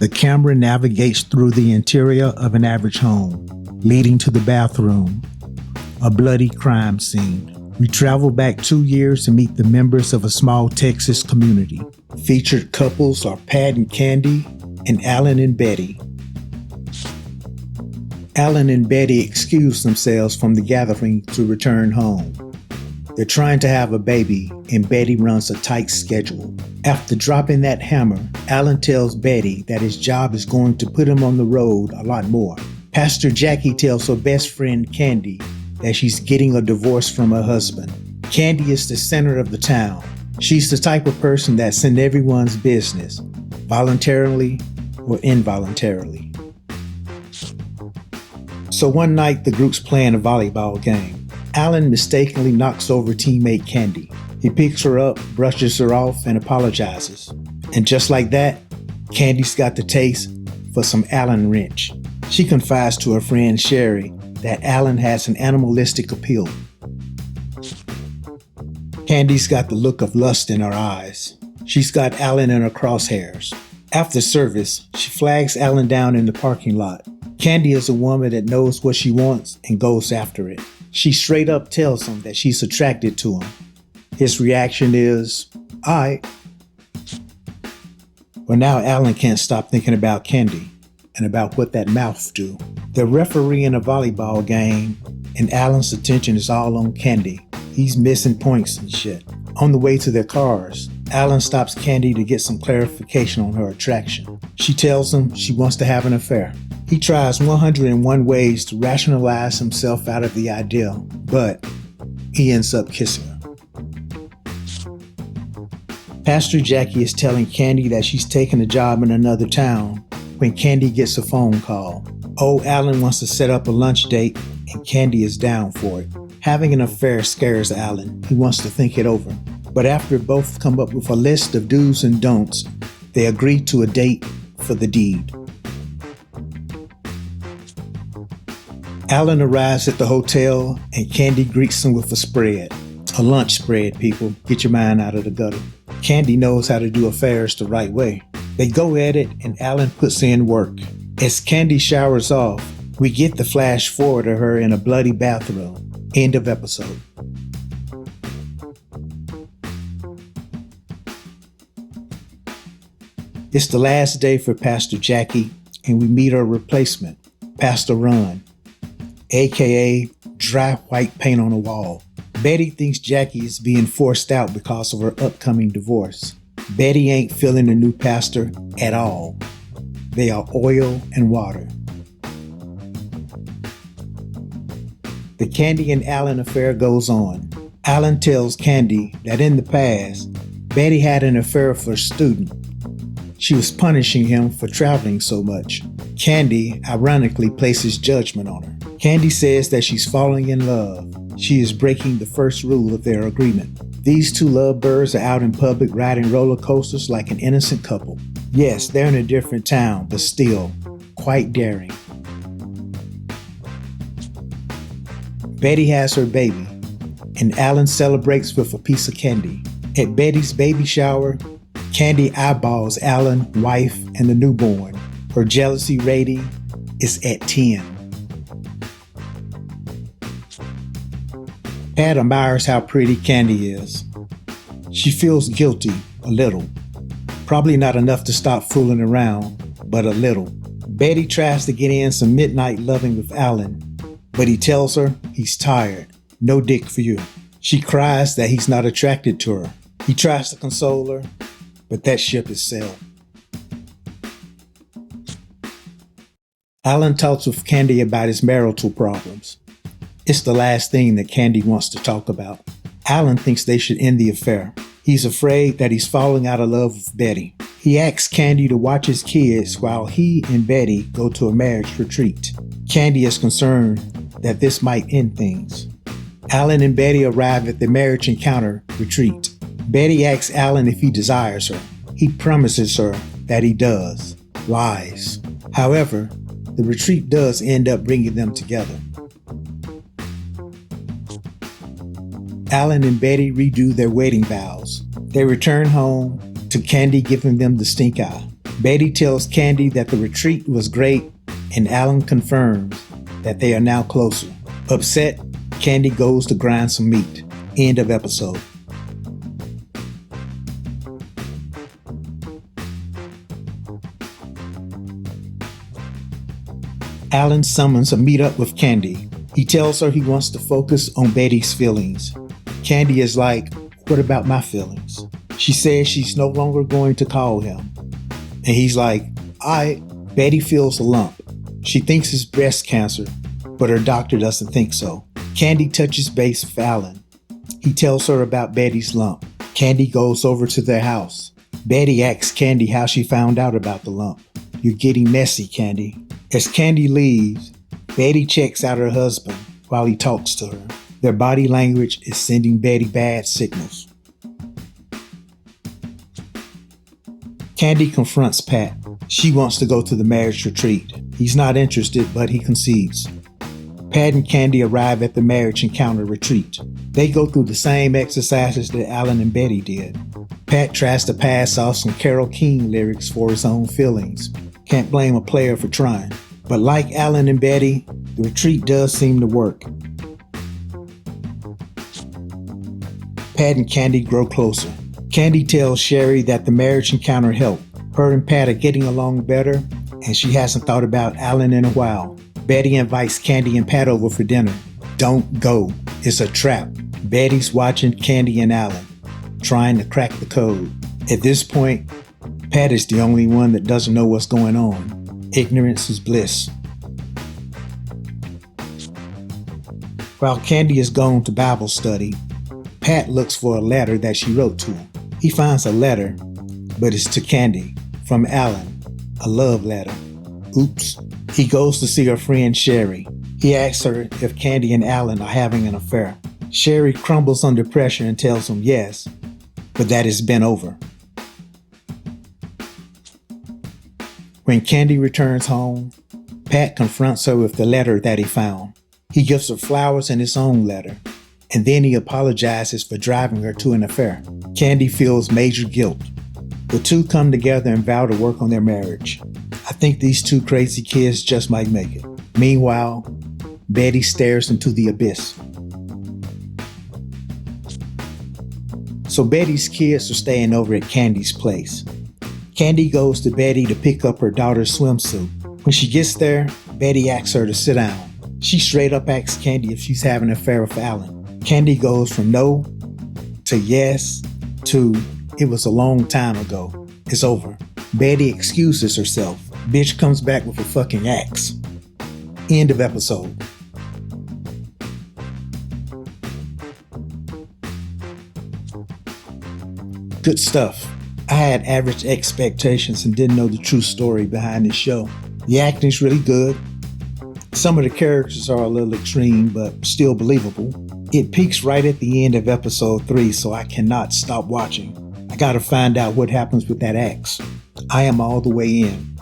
The camera navigates through the interior of an average home, leading to the bathroom, a bloody crime scene. We travel back 2 years to meet the members of a small Texas community. Featured couples are Pat and Candy and Alan and Betty. Alan and Betty excuse themselves from the gathering to return home. They're trying to have a baby, and Betty runs a tight schedule. After dropping that hammer, Alan tells Betty that his job is going to put him on the road a lot more. Pastor Jackie tells her best friend Candy that she's getting a divorce from her husband. Candy is the center of the town. She's the type of person that's in everyone's business, voluntarily or involuntarily. So one night, the group's playing a volleyball game. Alan mistakenly knocks over teammate Candy. He picks her up, brushes her off, and apologizes. And just like that, Candy's got the taste for some Allen wrench. She confides to her friend Sherry that Alan has an animalistic appeal. Candy's got the look of lust in her eyes. She's got Alan in her crosshairs. After service, she flags Alan down in the parking lot. Candy is a woman that knows what she wants and goes after it. She straight up tells him that she's attracted to him. His reaction is, "Aight." Well, now Alan can't stop thinking about Candy and about what that mouth do. They're refereeing a volleyball game, and Alan's attention is all on Candy. He's missing points and shit. On the way to their cars, Alan stops Candy to get some clarification on her attraction. She tells him she wants to have an affair. He tries 101 ways to rationalize himself out of the idea, but he ends up kissing her. Pastor Jackie is telling Candy that she's taking a job in another town when Candy gets a phone call. Old Alan wants to set up a lunch date, and Candy is down for it. Having an affair scares Alan. He wants to think it over. But after both come up with a list of do's and don'ts, they agree to a date for the deed. Alan arrives at the hotel, and Candy greets him with a spread. A lunch spread, people. Get your mind out of the gutter. Candy knows how to do affairs the right way. They go at it, and Alan puts in work. As Candy showers off, we get the flash forward of her in a bloody bathroom. End of episode. It's the last day for Pastor Jackie, and we meet her replacement, Pastor Ron, aka dry white paint on the wall. Betty thinks Jackie is being forced out because of her upcoming divorce. Betty ain't feeling the new pastor at all. They are oil and water. The Candy and Alan affair goes on. Alan tells Candy that in the past, Betty had an affair for a student. She was punishing him for traveling so much. Candy, ironically, places judgment on her. Candy says that she's falling in love. She is breaking the first rule of their agreement. These two lovebirds are out in public riding roller coasters like an innocent couple. Yes, they're in a different town, but still, quite daring. Betty has her baby, and Alan celebrates with a piece of candy. At Betty's baby shower, Candy eyeballs Alan, wife, and the newborn. Her jealousy rating is at 10. Pat admires how pretty Candy is. She feels guilty, a little. Probably not enough to stop fooling around, but a little. Betty tries to get in some midnight loving with Alan, but he tells her he's tired. No dick for you. She cries that he's not attracted to her. He tries to console her, but that ship has sailed. Alan talks with Candy about his marital problems. It's the last thing that Candy wants to talk about. Alan thinks they should end the affair. He's afraid that he's falling out of love with Betty. He asks Candy to watch his kids while he and Betty go to a marriage retreat. Candy is concerned that this might end things. Alan and Betty arrive at the marriage encounter retreat. Betty asks Alan if he desires her. He promises her that he does. Lies. However, the retreat does end up bringing them together. Alan and Betty redo their wedding vows. They return home to Candy giving them the stink eye. Betty tells Candy that the retreat was great, and Alan confirms that they are now closer. Upset, Candy goes to grind some meat. End of episode. Alan summons a meetup with Candy. He tells her he wants to focus on Betty's feelings. Candy is like, "What about my feelings?" She says she's no longer going to call him. And he's like, Betty feels a lump. She thinks it's breast cancer, but her doctor doesn't think so. Candy touches base with Alan. He tells her about Betty's lump. Candy goes over to their house. Betty asks Candy how she found out about the lump. "You're getting messy, Candy." As Candy leaves, Betty checks out her husband while he talks to her. Their body language is sending Betty bad signals. Candy confronts Pat. She wants to go to the marriage retreat. He's not interested, but he concedes. Pat and Candy arrive at the marriage encounter retreat. They go through the same exercises that Alan and Betty did. Pat tries to pass off some Carole King lyrics for his own feelings. Can't blame a player for trying. But like Alan and Betty, the retreat does seem to work. Pat and Candy grow closer. Candy tells Sherry that the marriage encounter helped. Her and Pat are getting along better, and she hasn't thought about Alan in a while. Betty invites Candy and Pat over for dinner. Don't go. It's a trap. Betty's watching Candy and Alan, trying to crack the code. At this point, Pat is the only one that doesn't know what's going on. Ignorance is bliss. While Candy is gone to Bible study, Pat looks for a letter that she wrote to him. He finds a letter, but it's to Candy from Alan, a love letter. Oops. He goes to see her friend Sherry. He asks her if Candy and Alan are having an affair. Sherry crumbles under pressure and tells him yes, but that it's been over. When Candy returns home, Pat confronts her with the letter that he found. He gives her flowers and his own letter, and then he apologizes for driving her to an affair. Candy feels major guilt. The two come together and vow to work on their marriage. I think these two crazy kids just might make it. Meanwhile, Betty stares into the abyss. So Betty's kids are staying over at Candy's place. Candy goes to Betty to pick up her daughter's swimsuit. When she gets there, Betty asks her to sit down. She straight up asks Candy if she's having an affair with Alan. Candy goes from no to yes to it was a long time ago. It's over. Betty excuses herself. Bitch comes back with a fucking axe. End of episode. Good stuff. I had average expectations and didn't know the true story behind this show. The acting's really good. Some of the characters are a little extreme, but still believable. It peaks right at the end of episode 3, so I cannot stop watching. I gotta find out what happens with that axe. I am all the way in.